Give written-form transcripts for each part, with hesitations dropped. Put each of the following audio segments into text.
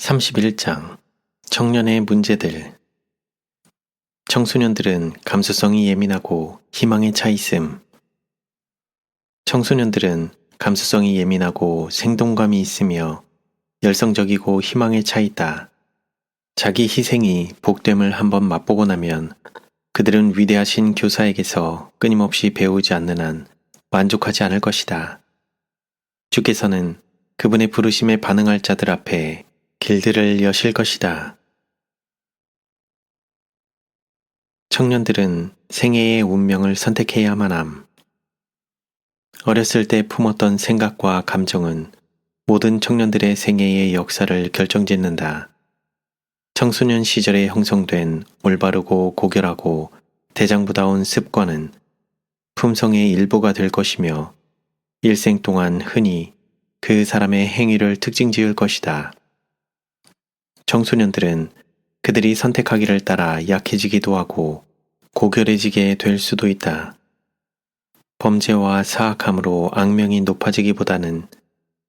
31장 청년의 문제들. 청소년들은 감수성이 예민하고 희망에 차 있음. 청소년들은 감수성이 예민하고 생동감이 있으며 열성적이고 희망에 차 있다. 자기 희생이 복됨을 한번 맛보고 나면 그들은 위대하신 교사에게서 끊임없이 배우지 않는 한 만족하지 않을 것이다. 주께서는 그분의 부르심에 반응할 자들 앞에 길들을 여실 것이다. 청년들은 생애의 운명을 선택해야만 함. 어렸을 때 품었던 생각과 감정은 모든 청년들의 생애의 역사를 결정짓는다. 청소년 시절에 형성된 올바르고 고결하고 대장부다운 습관은 품성의 일부가 될 것이며 일생 동안 흔히 그 사람의 행위를 특징 지을 것이다. 청소년들은 그들이 선택하기를 따라 약해지기도 하고 고결해지게 될 수도 있다. 범죄와 사악함으로 악명이 높아지기보다는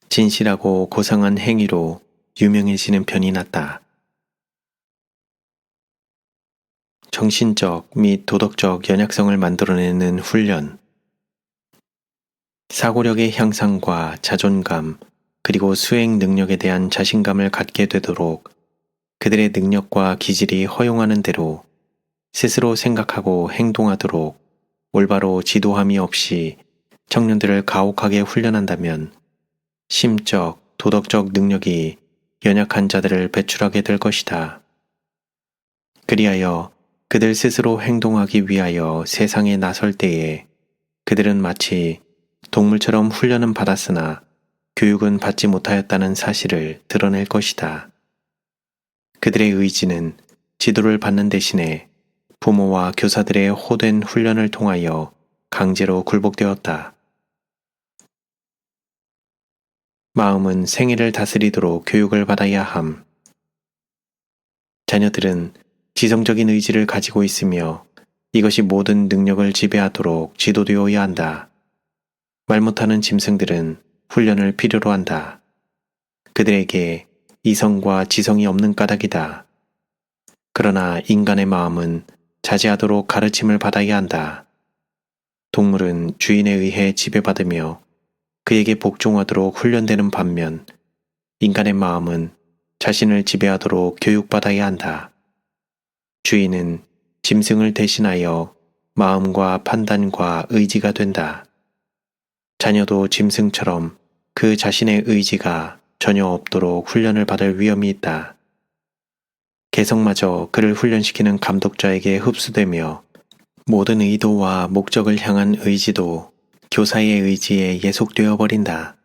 진실하고 고상한 행위로 유명해지는 편이 낫다. 정신적 및 도덕적 연약성을 만들어내는 훈련. 사고력의 향상과 자존감, 그리고 수행 능력에 대한 자신감을 갖게 되도록 그들의 능력과 기질이 허용하는 대로 스스로 생각하고 행동하도록 올바로 지도함이 없이 청년들을 가혹하게 훈련한다면 심적, 도덕적 능력이 연약한 자들을 배출하게 될 것이다. 그리하여 그들 스스로 행동하기 위하여 세상에 나설 때에 그들은 마치 동물처럼 훈련은 받았으나 교육은 받지 못하였다는 사실을 드러낼 것이다. 그들의 의지는 지도를 받는 대신에 부모와 교사들의 호된 훈련을 통하여 강제로 굴복되었다. 마음은 생애를 다스리도록 교육을 받아야 함. 자녀들은 지성적인 의지를 가지고 있으며 이것이 모든 능력을 지배하도록 지도되어야 한다. 말 못하는 짐승들은 훈련을 필요로 한다. 그들에게 이성과 지성이 없는 까닭이다. 그러나 인간의 마음은 자제하도록 가르침을 받아야 한다. 동물은 주인에 의해 지배받으며 그에게 복종하도록 훈련되는 반면 인간의 마음은 자신을 지배하도록 교육받아야 한다. 주인은 짐승을 대신하여 마음과 판단과 의지가 된다. 자녀도 짐승처럼 그 자신의 의지가 전혀 없도록 훈련을 받을 위험이 있다. 개성마저 그를 훈련시키는 감독자에게 흡수되며 모든 의도와 목적을 향한 의지도 교사의 의지에 예속되어 버린다.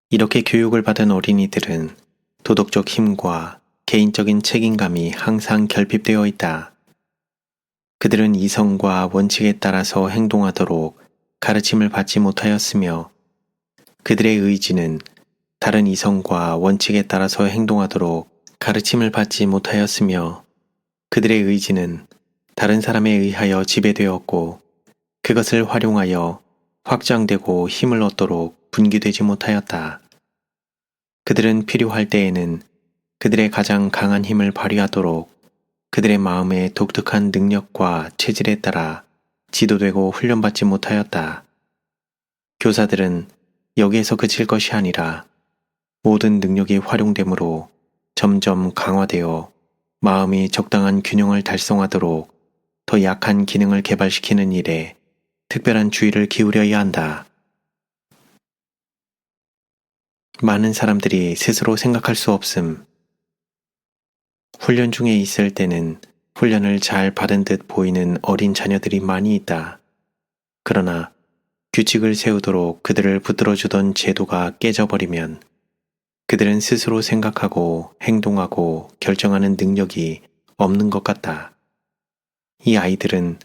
이렇게 교육을 받은 어린이들은 도덕적 힘과 개인적인 책임감이 항상 결핍되어 있다. 그들은 이성과 원칙에 따라서 행동하도록 가르침을 받지 못하였으며 그들의 의지는 다른 이성과 원칙에 따라서 행동하도록 가르침을 받지 못하였으며 그들의 의지는 다른 사람에 의하여 지배되었고 그것을 활용하여 확장되고 힘을 얻도록 분기되지 못하였다. 그들은 필요할 때에는 그들의 가장 강한 힘을 발휘하도록 그들의 마음의 독특한 능력과 체질에 따라 지도되고 훈련받지 못하였다. 교사들은 여기에서 그칠 것이 아니라 모든 능력이 활용되므로 점점 강화되어 마음이 적당한 균형을 달성하도록 더 약한 기능을 개발시키는 일에 특별한 주의를 기울여야 한다. 많은 사람들이 스스로 생각할 수 없음. 훈련 중에 있을 때는 훈련을 잘 받은 듯 보이는 어린 자녀들이 많이 있다. 그러나 규칙을 세우도록 그들을 붙들어주던 제도가 깨져버리면 그들은 스스로 생각하고 행동하고 결정하는 능력이 없는 것 같다. 이 아이들은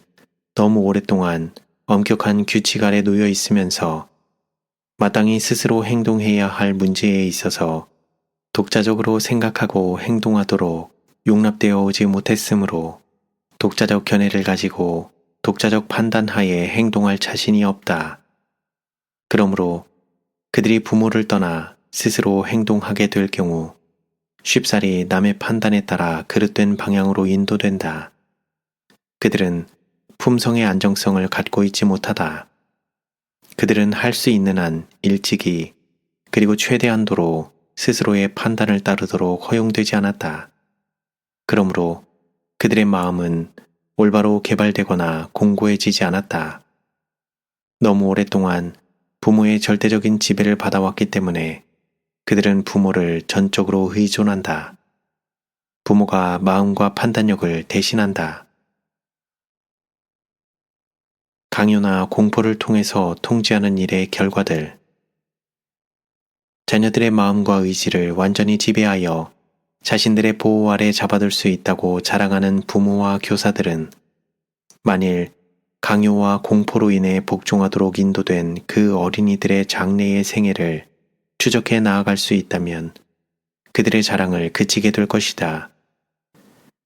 너무 오랫동안 엄격한 규칙 아래 놓여 있으면서 마땅히 스스로 행동해야 할 문제에 있어서 독자적으로 생각하고 행동하도록 용납되어 오지 못했으므로 독자적 견해를 가지고 독자적 판단하에 행동할 자신이 없다. 그러므로 그들이 부모를 떠나 스스로 행동하게 될 경우 쉽사리 남의 판단에 따라 그릇된 방향으로 인도된다. 그들은 품성의 안정성을 갖고 있지 못하다. 그들은 할 수 있는 한 일찍이 그리고 최대한도로 스스로의 판단을 따르도록 허용되지 않았다. 그러므로 그들의 마음은 올바로 개발되거나 공고해지지 않았다. 너무 오랫동안 부모의 절대적인 지배를 받아왔기 때문에 그들은 부모를 전적으로 의존한다. 부모가 마음과 판단력을 대신한다. 강요나 공포를 통해서 통제하는 일의 결과들. 자녀들의 마음과 의지를 완전히 지배하여 자신들의 보호 아래 잡아둘 수 있다고 자랑하는 부모와 교사들은 만일 강요와 공포로 인해 복종하도록 인도된 그 어린이들의 장래의 생애를 추적해 나아갈 수 있다면 그들의 자랑을 그치게 될 것이다.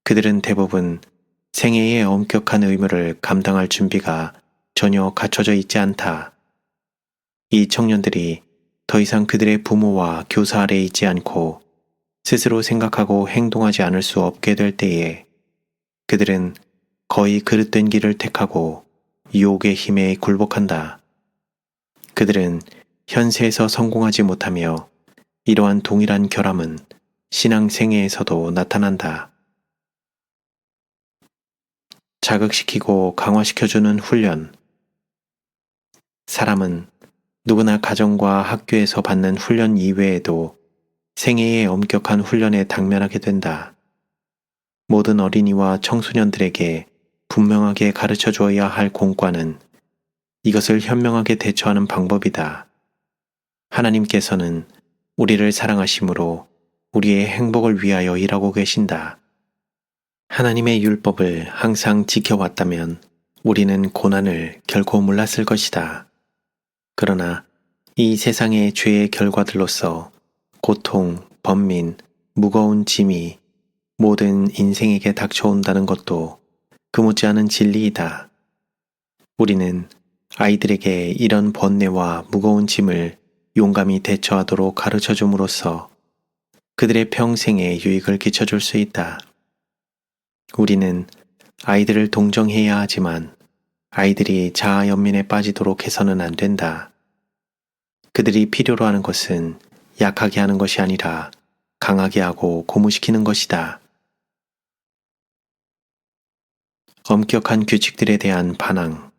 그들은 대부분 생애의 엄격한 의무를 감당할 준비가 전혀 갖춰져 있지 않다. 이 청년들이 더 이상 그들의 부모와 교사 아래 있지 않고 스스로 생각하고 행동하지 않을 수 없게 될 때에 그들은 거의 그릇된 길을 택하고 유혹의 힘에 굴복한다. 그들은 현세에서 성공하지 못하며 이러한 동일한 결함은 신앙 생애에서도 나타난다. 자극시키고 강화시켜주는 훈련. 사람은 누구나 가정과 학교에서 받는 훈련 이외에도 생애의 엄격한 훈련에 당면하게 된다. 모든 어린이와 청소년들에게 분명하게 가르쳐 주어야 할 공과는 이것을 현명하게 대처하는 방법이다. 하나님께서는 우리를 사랑하심으로 우리의 행복을 위하여 일하고 계신다. 하나님의 율법을 항상 지켜왔다면 우리는 고난을 결코 몰랐을 것이다. 그러나 이 세상의 죄의 결과들로서 고통, 번민, 무거운 짐이 모든 인생에게 닥쳐온다는 것도 금오지 않은 진리이다. 우리는 아이들에게 이런 번뇌와 무거운 짐을 용감히 대처하도록 가르쳐 줌으로써 그들의 평생에 유익을 끼쳐줄 수 있다. 우리는 아이들을 동정해야 하지만 아이들이 자아 연민에 빠지도록 해서는 안 된다. 그들이 필요로 하는 것은 약하게 하는 것이 아니라 강하게 하고 고무시키는 것이다. 엄격한 규칙들에 대한 반항.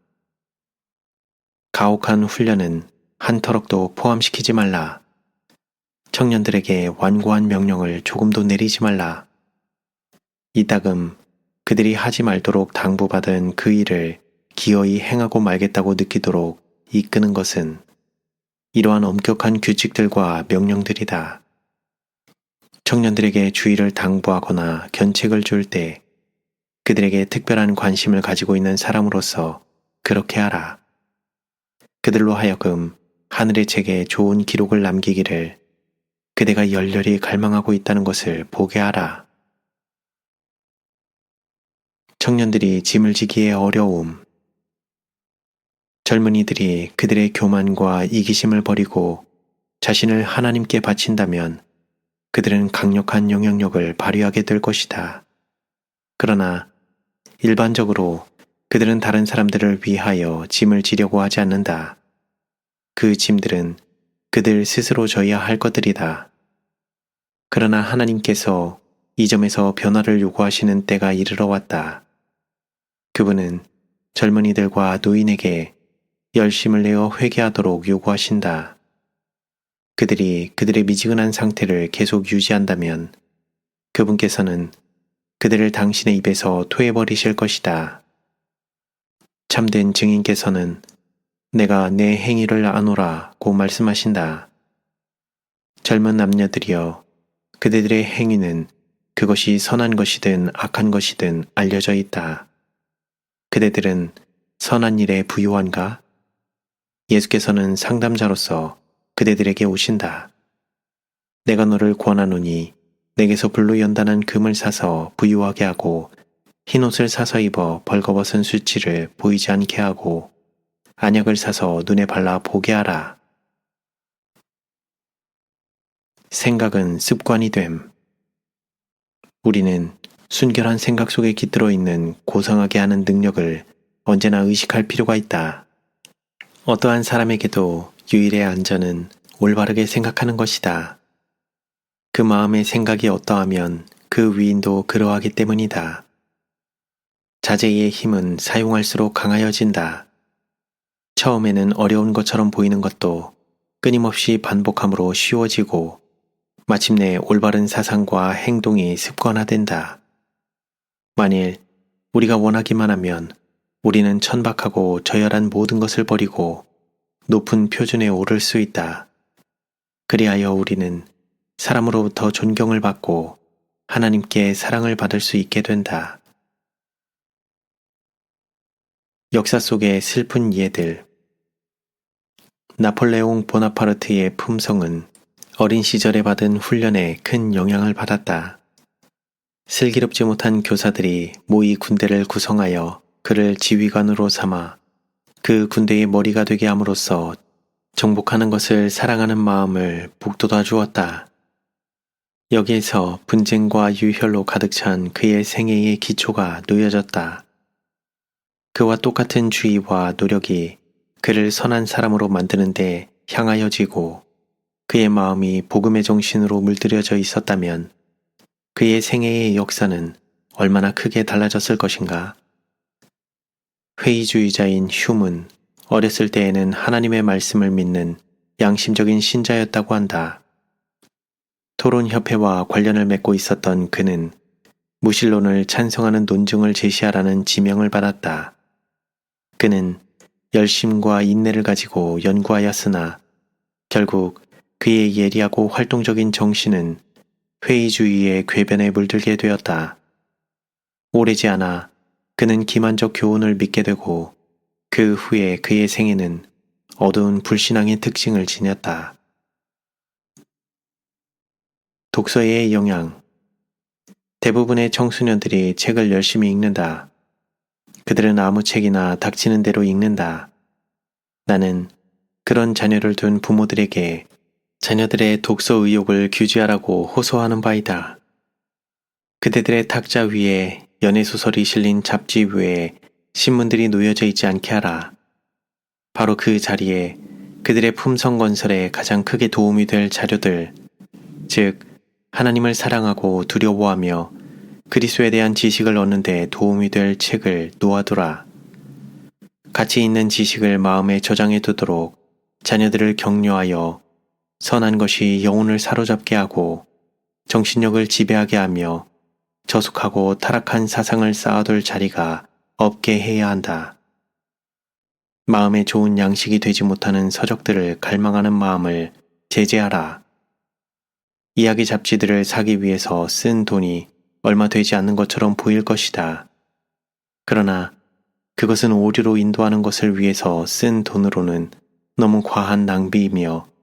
가혹한 훈련은 한 터럭도 포함시키지 말라. 청년들에게 완고한 명령을 조금도 내리지 말라. 이따금 그들이 하지 말도록 당부받은 그 일을 기어이 행하고 말겠다고 느끼도록 이끄는 것은 이러한 엄격한 규칙들과 명령들이다. 청년들에게 주의를 당부하거나 견책을 줄 때 그들에게 특별한 관심을 가지고 있는 사람으로서 그렇게 하라. 그들로 하여금 하늘의 책에 좋은 기록을 남기기를 그대가 열렬히 갈망하고 있다는 것을 보게 하라. 청년들이 짐을 지기에 어려움. 젊은이들이 그들의 교만과 이기심을 버리고 자신을 하나님께 바친다면 그들은 강력한 영향력을 발휘하게 될 것이다. 그러나 일반적으로 그들은 다른 사람들을 위하여 짐을 지려고 하지 않는다. 그 짐들은 그들 스스로 져야 할 것들이다. 그러나 하나님께서 이 점에서 변화를 요구하시는 때가 이르러 왔다. 그분은 젊은이들과 노인에게 열심을 내어 회개하도록 요구하신다. 그들이 그들의 미지근한 상태를 계속 유지한다면 그분께서는 그들을 당신의 입에서 토해버리실 것이다. 참된 증인께서는 내가 내 행위를 아노라고 말씀하신다. 젊은 남녀들이여, 그들의 행위는 그것이 선한 것이든 악한 것이든 알려져 있다. 그대들은 선한 일에 부유한가? 예수께서는 상담자로서 그대들에게 오신다. 내가 너를 권하노니 내게서 불로 연단한 금을 사서 부유하게 하고 흰옷을 사서 입어 벌거벗은 수치를 보이지 않게 하고 안약을 사서 눈에 발라 보게 하라. 생각은 습관이 됨. 우리는 순결한 생각 속에 깃들어 있는 고상하게 하는 능력을 언제나 의식할 필요가 있다. 어떠한 사람에게도 유일의 안전은 올바르게 생각하는 것이다. 그 마음의 생각이 어떠하면 그 위인도 그러하기 때문이다. 자제의 힘은 사용할수록 강하여진다. 처음에는 어려운 것처럼 보이는 것도 끊임없이 반복함으로 쉬워지고 마침내 올바른 사상과 행동이 습관화된다. 만일 우리가 원하기만 하면 우리는 천박하고 저열한 모든 것을 버리고 높은 표준에 오를 수 있다. 그리하여 우리는 사람으로부터 존경을 받고 하나님께 사랑을 받을 수 있게 된다. 역사 속의 슬픈 예들. 나폴레옹 보나파르트의 품성은 어린 시절에 받은 훈련에 큰 영향을 받았다. 슬기롭지 못한 교사들이 모의 군대를 구성하여 그를 지휘관으로 삼아 그 군대의 머리가 되게 함으로써 정복하는 것을 사랑하는 마음을 북돋아 주었다. 여기에서 분쟁과 유혈로 가득 찬 그의 생애의 기초가 놓여졌다. 그와 똑같은 주의와 노력이 그를 선한 사람으로 만드는데 향하여지고 그의 마음이 복음의 정신으로 물들여져 있었다면 그의 생애의 역사는 얼마나 크게 달라졌을 것인가. 회의주의자인 휴문, 어렸을 때에는 하나님의 말씀을 믿는 양심적인 신자였다고 한다. 토론협회와 관련을 맺고 있었던 그는 무신론을 찬성하는 논증을 제시하라는 지명을 받았다. 그는 열심과 인내를 가지고 연구하였으나 결국 그의 예리하고 활동적인 정신은 회의주의의 궤변에 물들게 되었다. 오래지 않아 그는 기만적 교훈을 믿게 되고 그 후에 그의 생애는 어두운 불신앙의 특징을 지녔다. 독서의 영향. 대부분의 청소년들이 책을 열심히 읽는다. 그들은 아무 책이나 닥치는 대로 읽는다. 나는 그런 자녀를 둔 부모들에게 자녀들의 독서 의욕을 규제하라고 호소하는 바이다. 그대들의 탁자 위에 연애소설이 실린 잡지 외에 신문들이 놓여져 있지 않게 하라. 바로 그 자리에 그들의 품성 건설에 가장 크게 도움이 될 자료들, 즉 하나님을 사랑하고 두려워하며 그리스도에 대한 지식을 얻는 데 도움이 될 책을 놓아두라. 가치 있는 지식을 마음에 저장해 두도록 자녀들을 격려하여 선한 것이 영혼을 사로잡게 하고 정신력을 지배하게 하며 저속하고 타락한 사상을 쌓아둘 자리가 없게 해야 한다. 마음에 좋은 양식이 되지 못하는 서적들을 갈망하는 마음을 제재하라. 이야기 잡지들을 사기 위해서 쓴 돈이 얼마 되지 않는 것처럼 보일 것이다. 그러나 그것은 오류로 인도하는 것을 위해서 쓴 돈으로는 너무 과한 낭비이며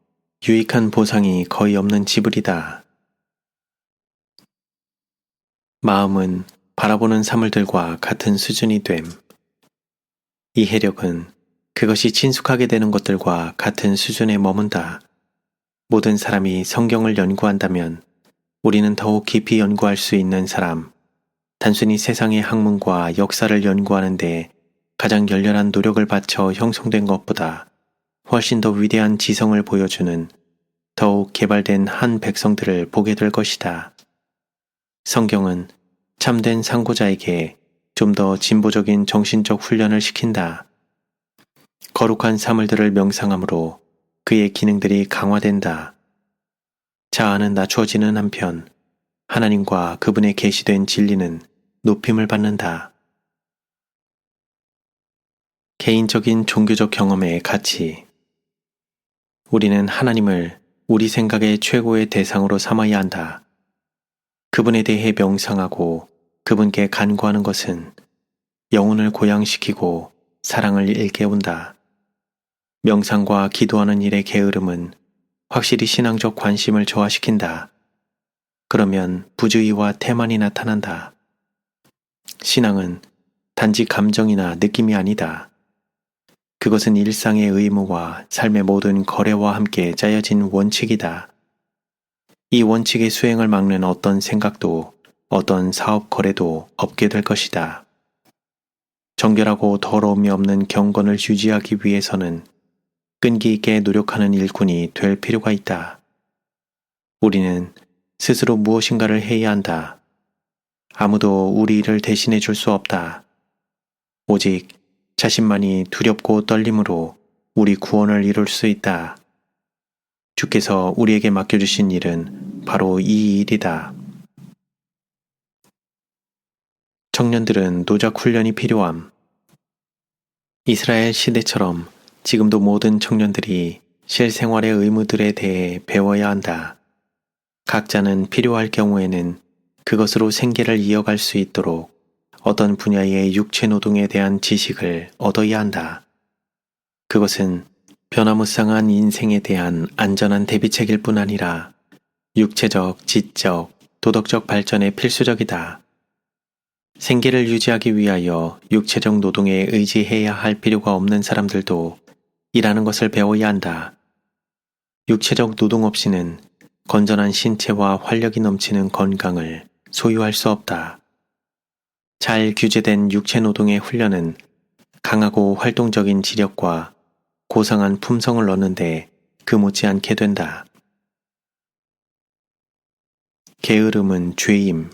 유익한 보상이 거의 없는 지불이다. 마음은 바라보는 사물들과 같은 수준이 됨. 이해력은 그것이 친숙하게 되는 것들과 같은 수준에 머문다. 모든 사람이 성경을 연구한다면 우리는 더욱 깊이 연구할 수 있는 사람, 단순히 세상의 학문과 역사를 연구하는데 가장 열렬한 노력을 바쳐 형성된 것보다 훨씬 더 위대한 지성을 보여주는 더욱 개발된 한 백성들을 보게 될 것이다. 성경은 참된 상고자에게 좀 더 진보적인 정신적 훈련을 시킨다. 거룩한 사물들을 명상함으로 그의 기능들이 강화된다. 자아는 낮추어지는 한편 하나님과 그분의 계시된 진리는 높임을 받는다. 개인적인 종교적 경험의 가치. 우리는 하나님을 우리 생각의 최고의 대상으로 삼아야 한다. 그분에 대해 명상하고 그분께 간구하는 것은 영혼을 고양시키고 사랑을 일깨운다. 명상과 기도하는 일의 게으름은 확실히 신앙적 관심을 저하시킨다. 그러면 부주의와 태만이 나타난다. 신앙은 단지 감정이나 느낌이 아니다. 그것은 일상의 의무와 삶의 모든 거래와 함께 짜여진 원칙이다. 이 원칙의 수행을 막는 어떤 생각도 어떤 사업 거래도 없게 될 것이다. 정결하고 더러움이 없는 경건을 유지하기 위해서는 끈기 있게 노력하는 일꾼이 될 필요가 있다. 우리는 스스로 무엇인가를 해야 한다. 아무도 우리 일을 대신해 줄 수 없다. 오직 자신만이 두렵고 떨림으로 우리 구원을 이룰 수 있다. 주께서 우리에게 맡겨주신 일은 바로 이 일이다. 청년들은 노작 훈련이 필요함. 이스라엘 시대처럼 지금도 모든 청년들이 실생활의 의무들에 대해 배워야 한다. 각자는 필요할 경우에는 그것으로 생계를 이어갈 수 있도록 어떤 분야의 육체 노동에 대한 지식을 얻어야 한다. 그것은 변화무쌍한 인생에 대한 안전한 대비책일 뿐 아니라 육체적, 지적, 도덕적 발전에 필수적이다. 생계를 유지하기 위하여 육체적 노동에 의지해야 할 필요가 없는 사람들도 일하는 것을 배워야 한다. 육체적 노동 없이는 건전한 신체와 활력이 넘치는 건강을 소유할 수 없다. 잘 규제된 육체 노동의 훈련은 강하고 활동적인 지력과 고상한 품성을 얻는데 그 못지않게 된다. 게으름은 죄임.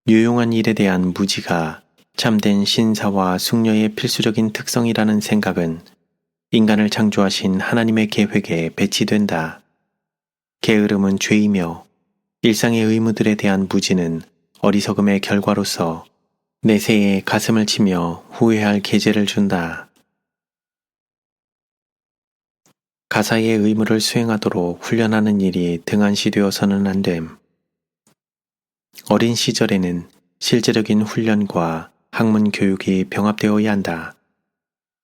유용한 일에 대한 무지가 참된 신사와 숙녀의 필수적인 특성이라는 생각은 인간을 창조하신 하나님의 계획에 배치된다. 게으름은 죄이며 일상의 의무들에 대한 무지는 어리석음의 결과로서 내세에 가슴을 치며 후회할 계제를 준다. 가사의 의무를 수행하도록 훈련하는 일이 등한시되어서는 안 됨. 어린 시절에는 실제적인 훈련과 학문 교육이 병합되어야 한다.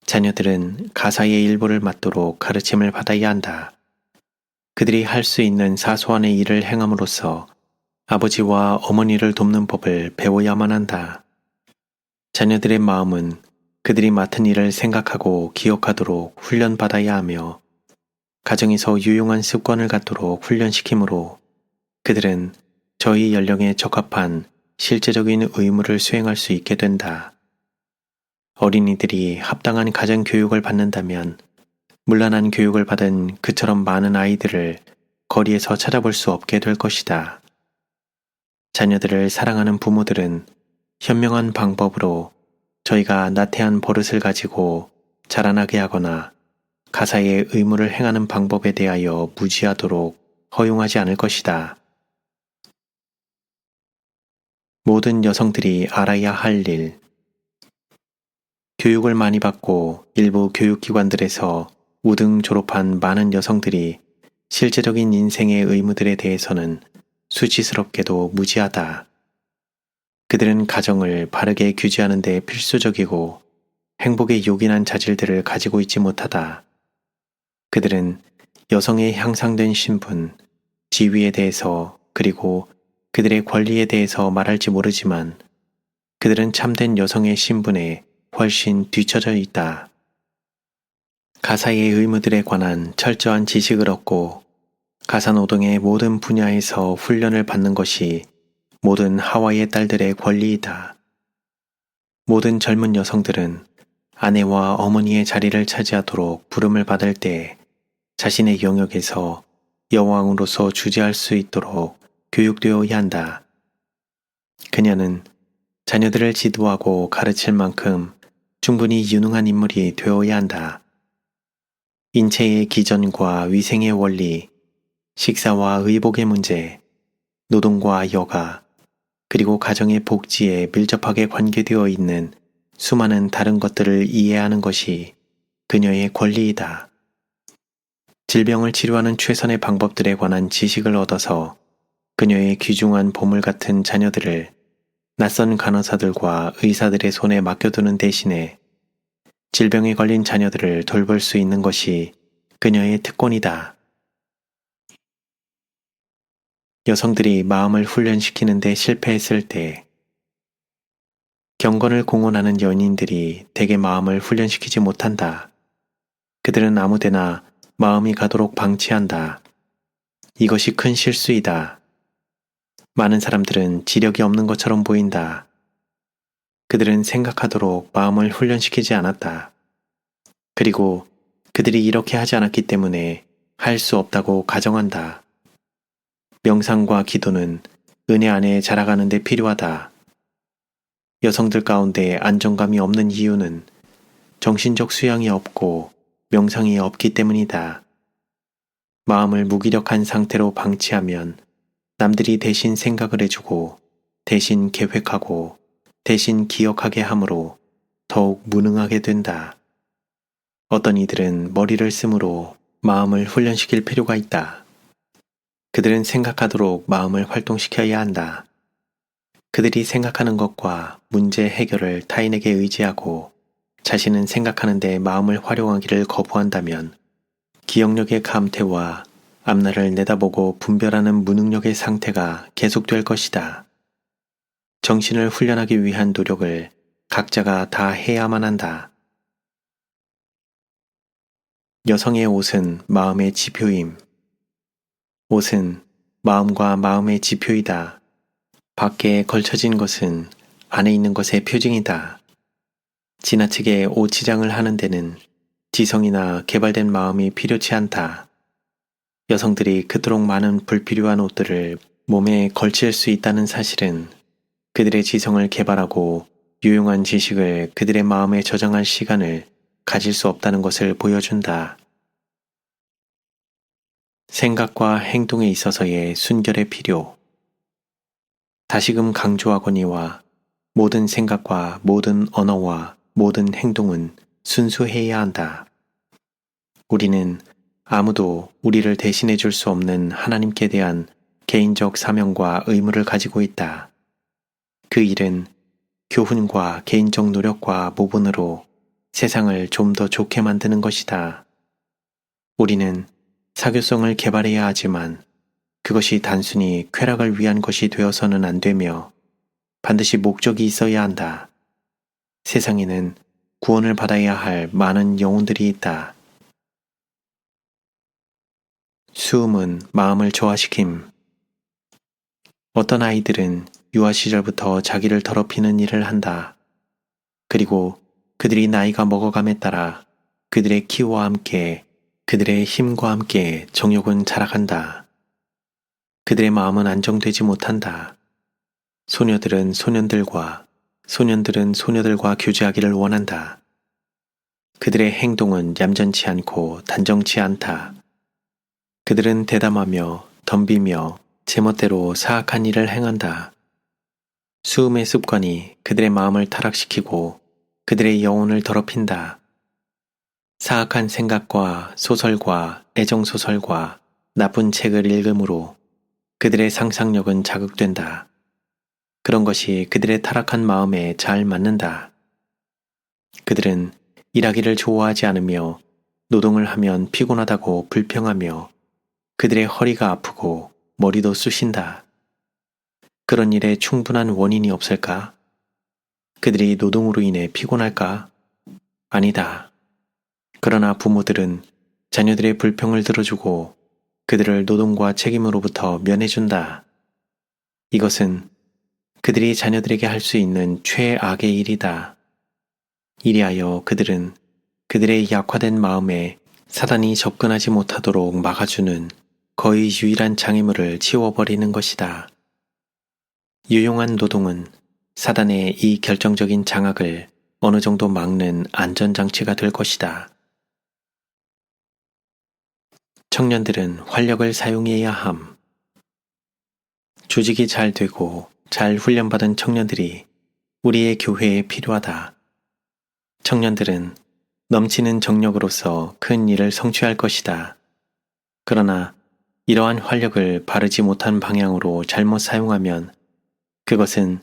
자녀들은 가사의 일부를 맡도록 가르침을 받아야 한다. 그들이 할 수 있는 사소한의 일을 행함으로써 아버지와 어머니를 돕는 법을 배워야만 한다. 자녀들의 마음은 그들이 맡은 일을 생각하고 기억하도록 훈련받아야 하며 가정에서 유용한 습관을 갖도록 훈련시키므로 그들은 저희 연령에 적합한 실제적인 의무를 수행할 수 있게 된다. 어린이들이 합당한 가정교육을 받는다면 문란한 교육을 받은 그처럼 많은 아이들을 거리에서 찾아볼 수 없게 될 것이다. 자녀들을 사랑하는 부모들은 현명한 방법으로 저희가 나태한 버릇을 가지고 자라나게 하거나 가사의 의무를 행하는 방법에 대하여 무지하도록 허용하지 않을 것이다. 모든 여성들이 알아야 할 일. 교육을 많이 받고 일부 교육기관들에서 우등 졸업한 많은 여성들이 실제적인 인생의 의무들에 대해서는 수치스럽게도 무지하다. 그들은 가정을 바르게 규제하는 데 필수적이고 행복에 요긴한 자질들을 가지고 있지 못하다. 그들은 여성의 향상된 신분, 지위에 대해서 그리고 그들의 권리에 대해서 말할지 모르지만 그들은 참된 여성의 신분에 훨씬 뒤처져 있다. 가사의 의무들에 관한 철저한 지식을 얻고 가사노동의 모든 분야에서 훈련을 받는 것이 모든 하와이의 딸들의 권리이다. 모든 젊은 여성들은 아내와 어머니의 자리를 차지하도록 부름을 받을 때 자신의 영역에서 여왕으로서 주재할 수 있도록 교육되어야 한다. 그녀는 자녀들을 지도하고 가르칠 만큼 충분히 유능한 인물이 되어야 한다. 인체의 기전과 위생의 원리, 식사와 의복의 문제, 노동과 여가, 그리고 가정의 복지에 밀접하게 관계되어 있는 수많은 다른 것들을 이해하는 것이 그녀의 권리이다. 질병을 치료하는 최선의 방법들에 관한 지식을 얻어서 그녀의 귀중한 보물 같은 자녀들을 낯선 간호사들과 의사들의 손에 맡겨두는 대신에 질병에 걸린 자녀들을 돌볼 수 있는 것이 그녀의 특권이다. 여성들이 마음을 훈련시키는 데 실패했을 때 경건을 공언하는 연인들이 대개 마음을 훈련시키지 못한다. 그들은 아무데나 마음이 가도록 방치한다. 이것이 큰 실수이다. 많은 사람들은 지력이 없는 것처럼 보인다. 그들은 생각하도록 마음을 훈련시키지 않았다. 그리고 그들이 이렇게 하지 않았기 때문에 할 수 없다고 가정한다. 명상과 기도는 은혜 안에 자라가는 데 필요하다. 여성들 가운데 안정감이 없는 이유는 정신적 수양이 없고 명상이 없기 때문이다. 마음을 무기력한 상태로 방치하면 남들이 대신 생각을 해주고 대신 계획하고 대신 기억하게 하므로 더욱 무능하게 된다. 어떤 이들은 머리를 쓰므로 마음을 훈련시킬 필요가 있다. 그들은 생각하도록 마음을 활동시켜야 한다. 그들이 생각하는 것과 문제 해결을 타인에게 의지하고 자신은 생각하는데 마음을 활용하기를 거부한다면 기억력의 감퇴와 앞날을 내다보고 분별하는 무능력의 상태가 계속될 것이다. 정신을 훈련하기 위한 노력을 각자가 다 해야만 한다. 여성의 옷은 마음의 지표임. 옷은 마음과 마음의 지표이다. 밖에 걸쳐진 것은 안에 있는 것의 표징이다. 지나치게 옷치장을 하는 데는 지성이나 개발된 마음이 필요치 않다. 여성들이 그토록 많은 불필요한 옷들을 몸에 걸칠 수 있다는 사실은 그들의 지성을 개발하고 유용한 지식을 그들의 마음에 저장할 시간을 가질 수 없다는 것을 보여준다. 생각과 행동에 있어서의 순결의 필요. 다시금 강조하거니와 모든 생각과 모든 언어와 모든 행동은 순수해야 한다. 우리는 아무도 우리를 대신해 줄 수 없는 하나님께 대한 개인적 사명과 의무를 가지고 있다. 그 일은 교훈과 개인적 노력과 모본으로 세상을 좀 더 좋게 만드는 것이다. 우리는 사교성을 개발해야 하지만 그것이 단순히 쾌락을 위한 것이 되어서는 안 되며 반드시 목적이 있어야 한다. 세상에는 구원을 받아야 할 많은 영혼들이 있다. 수음은 마음을 조화시킴. 어떤 아이들은 유아 시절부터 자기를 더럽히는 일을 한다. 그리고 그들이 나이가 먹어감에 따라 그들의 키와 함께 그들의 힘과 함께 정욕은 자라간다. 그들의 마음은 안정되지 못한다. 소녀들은 소년들과 소년들은 소녀들과 교제하기를 원한다. 그들의 행동은 얌전치 않고 단정치 않다. 그들은 대담하며 덤비며 제멋대로 사악한 일을 행한다. 수음의 습관이 그들의 마음을 타락시키고 그들의 영혼을 더럽힌다. 사악한 생각과 소설과 애정소설과 나쁜 책을 읽음으로 그들의 상상력은 자극된다. 그런 것이 그들의 타락한 마음에 잘 맞는다. 그들은 일하기를 좋아하지 않으며 노동을 하면 피곤하다고 불평하며 그들의 허리가 아프고 머리도 쑤신다. 그런 일에 충분한 원인이 없을까? 그들이 노동으로 인해 피곤할까? 아니다. 그러나 부모들은 자녀들의 불평을 들어주고 그들을 노동과 책임으로부터 면해준다. 이것은 그들이 자녀들에게 할 수 있는 최악의 일이다. 이리하여 그들은 그들의 약화된 마음에 사단이 접근하지 못하도록 막아주는 거의 유일한 장애물을 치워버리는 것이다. 유용한 노동은 사단의 이 결정적인 장악을 어느 정도 막는 안전장치가 될 것이다. 청년들은 활력을 사용해야 함. 조직이 잘 되고 잘 훈련받은 청년들이 우리의 교회에 필요하다. 청년들은 넘치는 정력으로서 큰 일을 성취할 것이다. 그러나 이러한 활력을 바르지 못한 방향으로 잘못 사용하면 그것은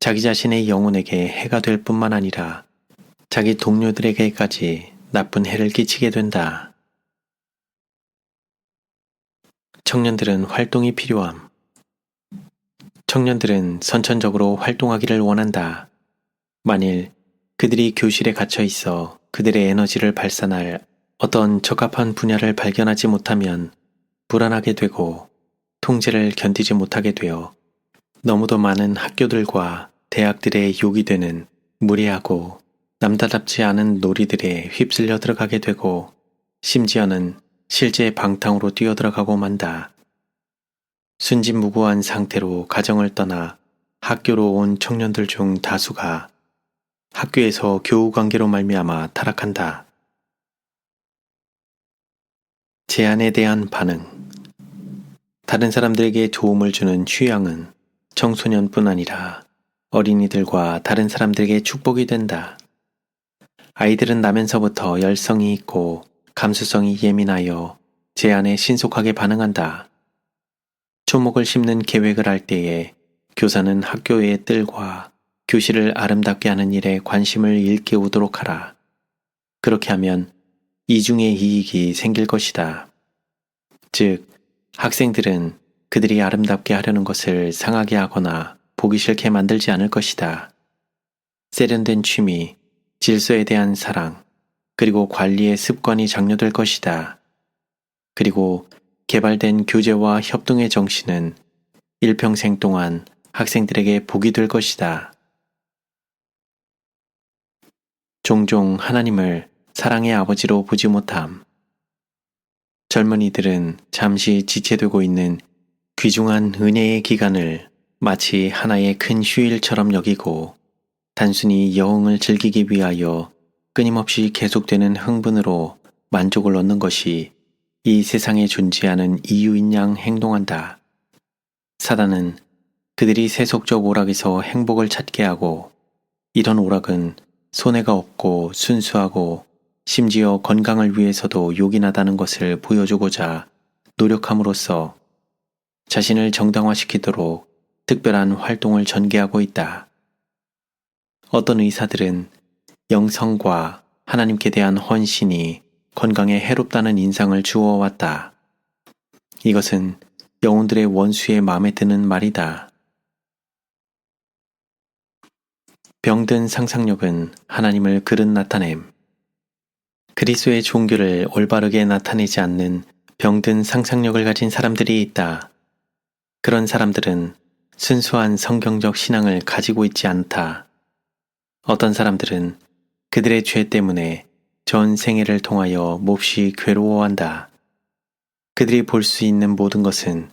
자기 자신의 영혼에게 해가 될 뿐만 아니라 자기 동료들에게까지 나쁜 해를 끼치게 된다. 청년들은 활동이 필요함. 청년들은 선천적으로 활동하기를 원한다. 만일 그들이 교실에 갇혀 있어 그들의 에너지를 발산할 어떤 적합한 분야를 발견하지 못하면 불안하게 되고 통제를 견디지 못하게 되어 너무도 많은 학교들과 대학들의 욕이 되는 무례하고 남다답지 않은 놀이들에 휩쓸려 들어가게 되고 심지어는 실제 방탕으로 뛰어들어가고 만다. 순진무구한 상태로 가정을 떠나 학교로 온 청년들 중 다수가 학교에서 교우 관계로 말미암아 타락한다. 제안에 대한 반응. 다른 사람들에게 도움을 주는 휴양은 청소년뿐 아니라 어린이들과 다른 사람들에게 축복이 된다. 아이들은 나면서부터 열성이 있고 감수성이 예민하여 제안에 신속하게 반응한다. 초목을 심는 계획을 할 때에 교사는 학교의 뜰과 교실을 아름답게 하는 일에 관심을 일깨우도록 하라. 그렇게 하면 이중의 이익이 생길 것이다. 즉, 학생들은 그들이 아름답게 하려는 것을 상하게 하거나 보기 싫게 만들지 않을 것이다. 세련된 취미, 질서에 대한 사랑, 그리고 관리의 습관이 장려될 것이다. 그리고 개발된 교제와 협동의 정신은 일평생 동안 학생들에게 복이 될 것이다. 종종 하나님을 사랑의 아버지로 보지 못함. 젊은이들은 잠시 지체되고 있는 귀중한 은혜의 기간을 마치 하나의 큰 휴일처럼 여기고 단순히 여흥을 즐기기 위하여 끊임없이 계속되는 흥분으로 만족을 얻는 것이 이 세상에 존재하는 이유인 양 행동한다. 사단은 그들이 세속적 오락에서 행복을 찾게 하고 이런 오락은 손해가 없고 순수하고 심지어 건강을 위해서도 요긴하다는 것을 보여주고자 노력함으로써 자신을 정당화시키도록 특별한 활동을 전개하고 있다. 어떤 의사들은 영성과 하나님께 대한 헌신이 건강에 해롭다는 인상을 주어왔다. 이것은 영혼들의 원수의 마음에 드는 말이다. 병든 상상력은 하나님을 그릇 나타냄. 그리스도의 종교를 올바르게 나타내지 않는 병든 상상력을 가진 사람들이 있다. 그런 사람들은 순수한 성경적 신앙을 가지고 있지 않다. 어떤 사람들은 그들의 죄 때문에 전 생애를 통하여 몹시 괴로워한다. 그들이 볼 수 있는 모든 것은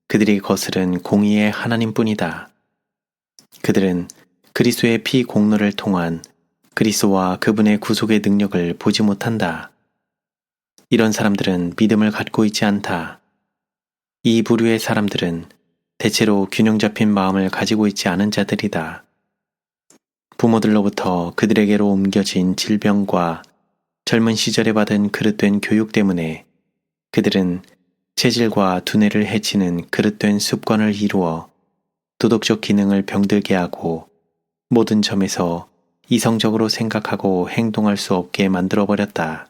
그들이 거스른 공의의 하나님뿐이다. 그들은 그리스도의 피 공로를 통한 그리스도와 그분의 구속의 능력을 보지 못한다. 이런 사람들은 믿음을 갖고 있지 않다. 이 부류의 사람들은 대체로 균형 잡힌 마음을 가지고 있지 않은 자들이다. 부모들로부터 그들에게로 옮겨진 질병과 젊은 시절에 받은 그릇된 교육 때문에 그들은 체질과 두뇌를 해치는 그릇된 습관을 이루어 도덕적 기능을 병들게 하고 모든 점에서 이성적으로 생각하고 행동할 수 없게 만들어버렸다.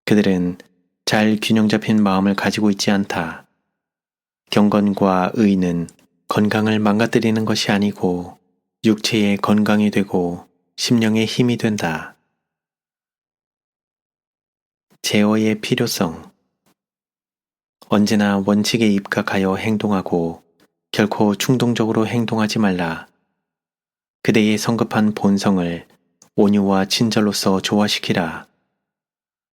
그들은 잘 균형 잡힌 마음을 가지고 있지 않다. 경건과 의는 건강을 망가뜨리는 것이 아니고 육체의 건강이 되고 심령의 힘이 된다. 제어의 필요성. 언제나 원칙에 입각하여 행동하고 결코 충동적으로 행동하지 말라. 그대의 성급한 본성을 온유와 친절로서 조화시키라.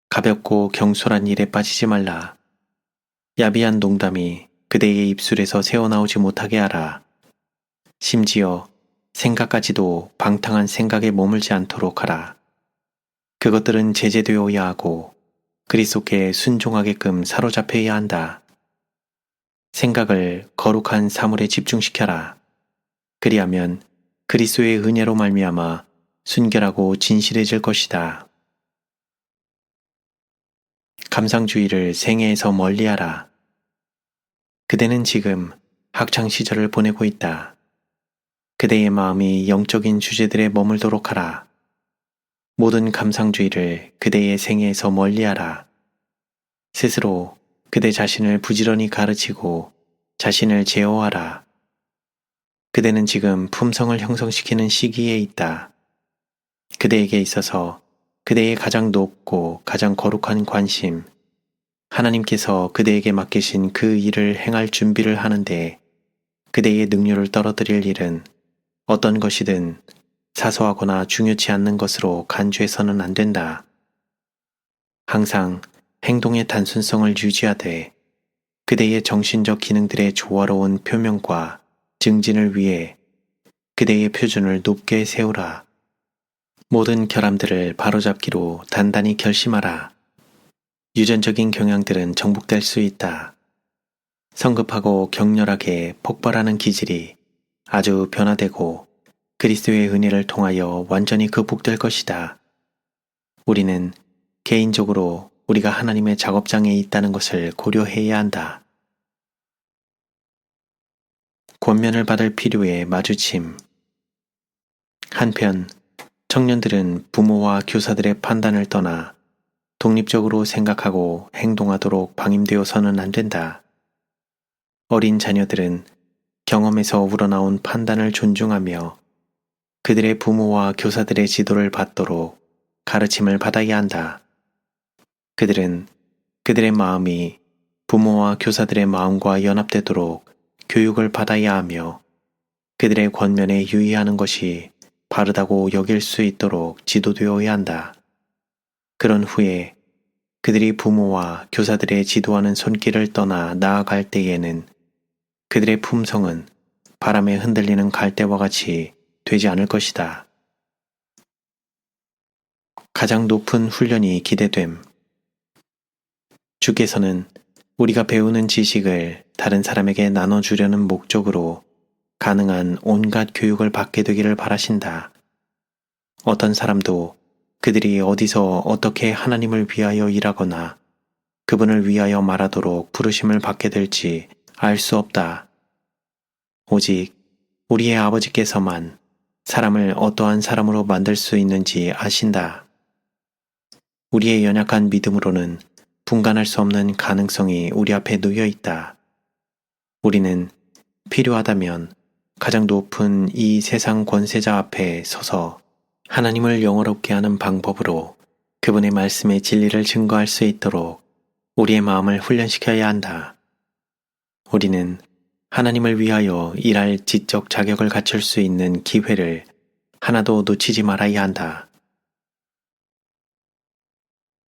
가볍고 경솔한 일에 빠지지 말라. 야비한 농담이 그대의 입술에서 새어나오지 못하게 하라. 심지어 생각까지도 방탕한 생각에 머물지 않도록 하라. 그것들은 제재되어야 하고 그리스도께 순종하게끔 사로잡혀야 한다. 생각을 거룩한 사물에 집중시켜라. 그리하면 그리스도의 은혜로 말미암아 순결하고 진실해질 것이다. 감상주의를 생애에서 멀리하라. 그대는 지금 학창시절을 보내고 있다. 그대의 마음이 영적인 주제들에 머물도록 하라. 모든 감상주의를 그대의 생애에서 멀리하라. 스스로 그대 자신을 부지런히 가르치고 자신을 제어하라. 그대는 지금 품성을 형성시키는 시기에 있다. 그대에게 있어서 그대의 가장 높고 가장 거룩한 관심, 하나님께서 그대에게 맡기신 그 일을 행할 준비를 하는데 그대의 능률을 떨어뜨릴 일은 어떤 것이든 사소하거나 중요치 않는 것으로 간주해서는 안 된다. 항상 행동의 단순성을 유지하되 그대의 정신적 기능들의 조화로운 표명과 증진을 위해 그대의 표준을 높게 세우라. 모든 결함들을 바로잡기로 단단히 결심하라. 유전적인 경향들은 정복될 수 있다. 성급하고 격렬하게 폭발하는 기질이 아주 변화되고 그리스도의 은혜를 통하여 완전히 극복될 것이다. 우리는 개인적으로 우리가 하나님의 작업장에 있다는 것을 고려해야 한다. 권면을 받을 필요에 마주침. 한편 청년들은 부모와 교사들의 판단을 떠나 독립적으로 생각하고 행동하도록 방임되어서는 안 된다. 어린 자녀들은 경험에서 우러나온 판단을 존중하며 그들의 부모와 교사들의 지도를 받도록 가르침을 받아야 한다. 그들은 그들의 마음이 부모와 교사들의 마음과 연합되도록 교육을 받아야 하며 그들의 권면에 유의하는 것이 바르다고 여길 수 있도록 지도되어야 한다. 그런 후에 그들이 부모와 교사들의 지도하는 손길을 떠나 나아갈 때에는 그들의 품성은 바람에 흔들리는 갈대와 같이 되지 않을 것이다. 가장 높은 훈련이 기대됨. 주께서는 우리가 배우는 지식을 다른 사람에게 나눠주려는 목적으로 가능한 온갖 교육을 받게 되기를 바라신다. 어떤 사람도 그들이 어디서 어떻게 하나님을 위하여 일하거나 그분을 위하여 말하도록 부르심을 받게 될지 알 수 없다. 오직 우리의 아버지께서만 사람을 어떠한 사람으로 만들 수 있는지 아신다. 우리의 연약한 믿음으로는 분간할 수 없는 가능성이 우리 앞에 놓여 있다. 우리는 필요하다면 가장 높은 이 세상 권세자 앞에 서서 하나님을 영화롭게 하는 방법으로 그분의 말씀의 진리를 증거할 수 있도록 우리의 마음을 훈련시켜야 한다. 우리는 하나님을 위하여 일할 지적 자격을 갖출 수 있는 기회를 하나도 놓치지 말아야 한다.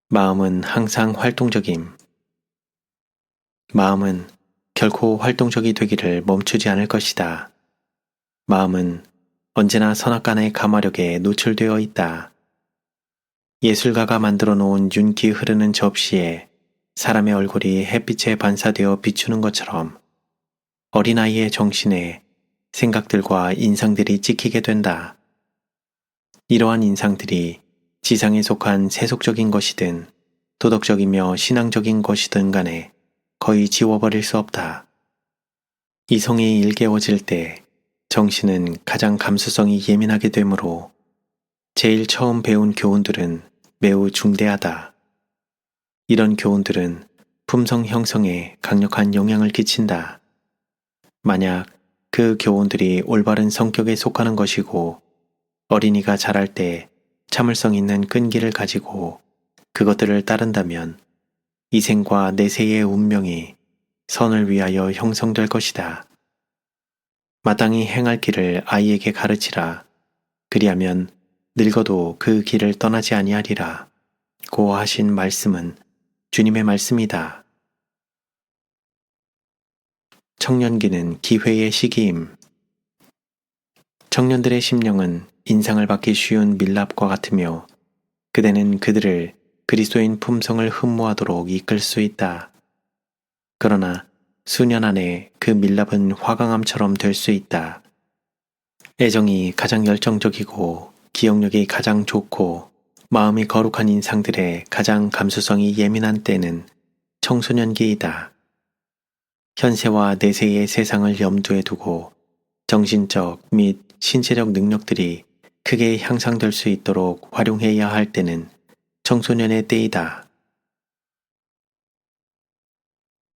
마음은 항상 활동적임. 마음은 결코 활동적이 되기를 멈추지 않을 것이다. 마음은 언제나 선악간의 가마력에 노출되어 있다. 예술가가 만들어 놓은 윤기 흐르는 접시에 사람의 얼굴이 햇빛에 반사되어 비추는 것처럼 어린아이의 정신에 생각들과 인상들이 찍히게 된다. 이러한 인상들이 지상에 속한 세속적인 것이든 도덕적이며 신앙적인 것이든 간에 거의 지워버릴 수 없다. 이성이 일깨워질 때 정신은 가장 감수성이 예민하게 되므로 제일 처음 배운 교훈들은 매우 중대하다. 이런 교훈들은 품성 형성에 강력한 영향을 끼친다. 만약 그 교훈들이 올바른 성격에 속하는 것이고 어린이가 자랄 때 참을성 있는 끈기를 가지고 그것들을 따른다면 이생과 내세의 운명이 선을 위하여 형성될 것이다. 마땅히 행할 길을 아이에게 가르치라. 그리하면 늙어도 그 길을 떠나지 아니하리라. 고 하신 말씀은 주님의 말씀이다. 청년기는 기회의 시기임. 청년들의 심령은 인상을 받기 쉬운 밀랍과 같으며 그대는 그들을 그리스도인 품성을 흠모하도록 이끌 수 있다. 그러나 수년 안에 그 밀랍은 화강암처럼 될 수 있다. 애정이 가장 열정적이고 기억력이 가장 좋고 마음이 거룩한 인상들의 가장 감수성이 예민한 때는 청소년기이다. 현세와 내세의 세상을 염두에 두고 정신적 및 신체적 능력들이 크게 향상될 수 있도록 활용해야 할 때는 청소년의 때이다.